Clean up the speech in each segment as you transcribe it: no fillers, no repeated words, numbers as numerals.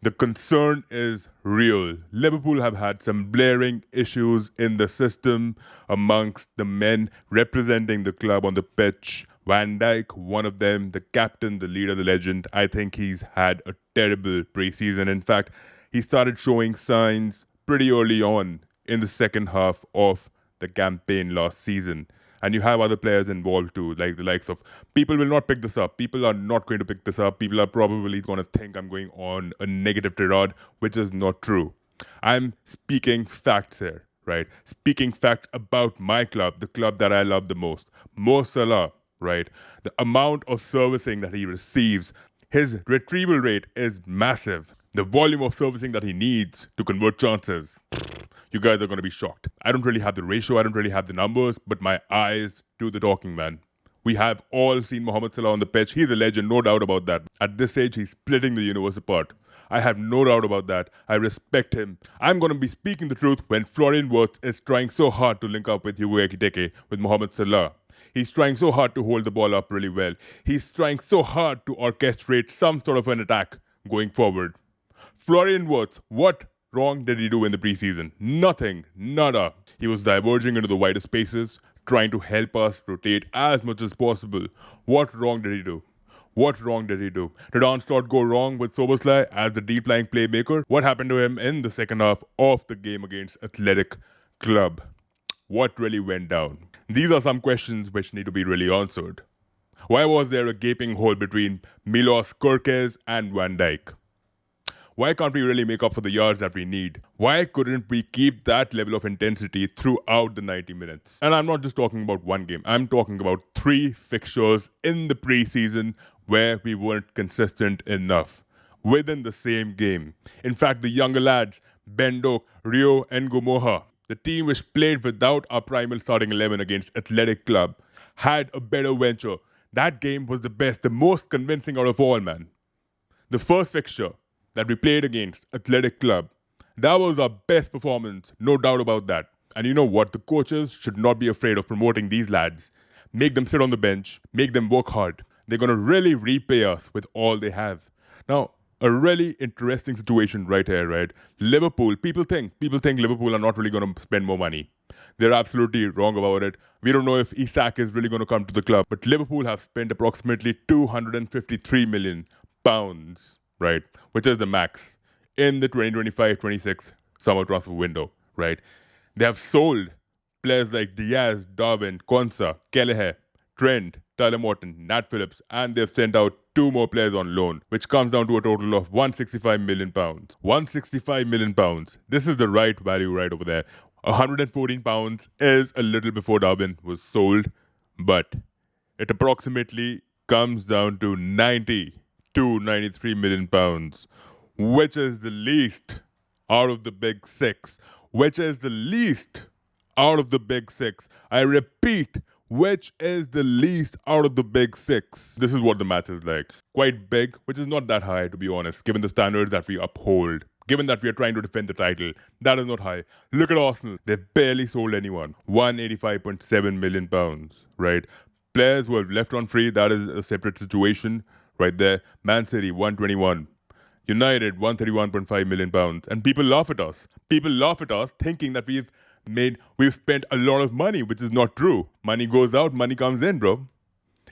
The concern is real. Liverpool have had some blaring issues in the system amongst the men representing the club on the pitch. Van Dijk, one of them, the captain, the leader, the legend, I think he's had a terrible preseason. In fact, he started showing signs pretty early on in the second half of the campaign last season. And you have other players involved too, like the likes of people will not pick this up. People are not going to pick this up. People are probably going to think I'm going on a negative tirade, which is not true. I'm speaking facts here, right? Speaking facts about my club, the club that I love the most. Mo Salah, right? The amount of servicing that he receives, his retrieval rate is massive. The volume of servicing that he needs to convert chances, you guys are going to be shocked. I don't really have the ratio, I don't really have the numbers, but my eyes do the talking, man. We have all seen Mohamed Salah on the pitch. He's a legend, no doubt about that. At this age, he's splitting the universe apart. I have no doubt about that. I respect him. I'm going to be speaking the truth when Florian Wirtz is trying so hard to link up with Hugo Ekitike, with Mohamed Salah. He's trying so hard to hold the ball up really well. He's trying so hard to orchestrate some sort of an attack going forward. Florian Wirtz, what wrong did he do in the preseason? Nothing. Nada. He was diverging into the wider spaces, trying to help us rotate as much as possible. What wrong did he do? What wrong did he do? Did Onslaught go wrong with Soboslai as the deep lying playmaker? What happened to him in the second half of the game against Athletic Club? What really went down? These are some questions which need to be really answered. Why was there a gaping hole between Milos Kerkez and Van Dijk? Why can't we really make up for the yards that we need? Why couldn't we keep that level of intensity throughout the 90 minutes? And I'm not just talking about one game. I'm talking about 3 fixtures in the preseason where we weren't consistent enough within the same game. In fact, the younger lads, Bendok, Rio, and Gomoha, the team which played without our primal starting 11 against Athletic Club, had a better venture. That game was the best, the most convincing out of all, man. The first fixture that we played against Athletic Club, that was our best performance, no doubt about that. And you know what? The coaches should not be afraid of promoting these lads. Make them sit on the bench, make them work hard. They're going to really repay us with all they have. Now, a really interesting situation right here, right? Liverpool, people think Liverpool are not really going to spend more money. They're absolutely wrong about it. We don't know if Isak is really going to come to the club, but Liverpool have spent approximately 253 million pounds, right? Which is the max in the 2025-26 summer transfer window, right? They have sold players like Diaz, Darwin, Konsa, Kelleher, Trent, Tyler Morton, Nat Phillips, and they've sent out 2 more players on loan, which comes down to a total of 165 million pounds. 165 million pounds. This is the right value right over there. 114 pounds is a little before Darwin was sold, but it approximately comes down to 90 to 93 million pounds, which is the least out of the big 6. Which is the least out of the big 6. I repeat, which is the least out of the big 6. This is what the math is like. Quite big, which is not that high, to be honest, given the standards that we uphold. Given that we are trying to defend the title, that is not high. Look at Arsenal. They've barely sold anyone. 185.7 million pounds, right? Players who have left on free, that is a separate situation right there. Man City, 121. United, 131.5 million pounds. And people laugh at us. People laugh at us thinking that we've spent a lot of money, which is not true. Money goes out, money comes in, bro.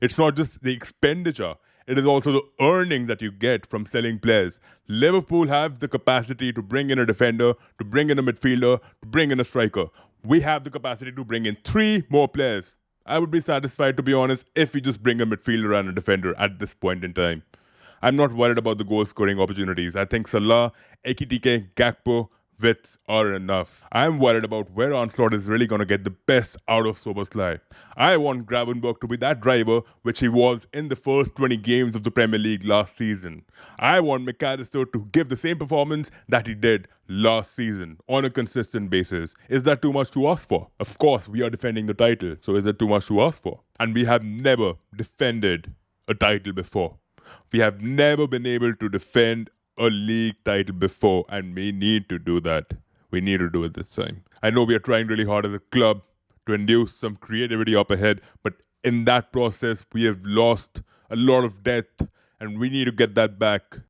It's not just the expenditure. It is also the earning that you get from selling players. Liverpool have the capacity to bring in a defender, to bring in a midfielder, to bring in a striker. We have the capacity to bring in 3 more players. I would be satisfied, to be honest, if we just bring a midfielder and a defender at this point in time. I'm not worried about the goal-scoring opportunities. I think Salah, Ekitike, Gakpo, Wits are enough. I'm worried about where Onslaught is really going to get the best out of Soboslai. I want Gravenberch to be that driver which he was in the first 20 games of the Premier League last season. I want McAllister to give the same performance that he did last season on a consistent basis. Is that too much to ask for? Of course, we are defending the title, so is it too much to ask for? And we have never defended a title before. We have never been able to defend a league title before, and we need to do that. We need to do it this time. I know we are trying really hard as a club to induce some creativity up ahead, but in that process, we have lost a lot of depth, and we need to get that back.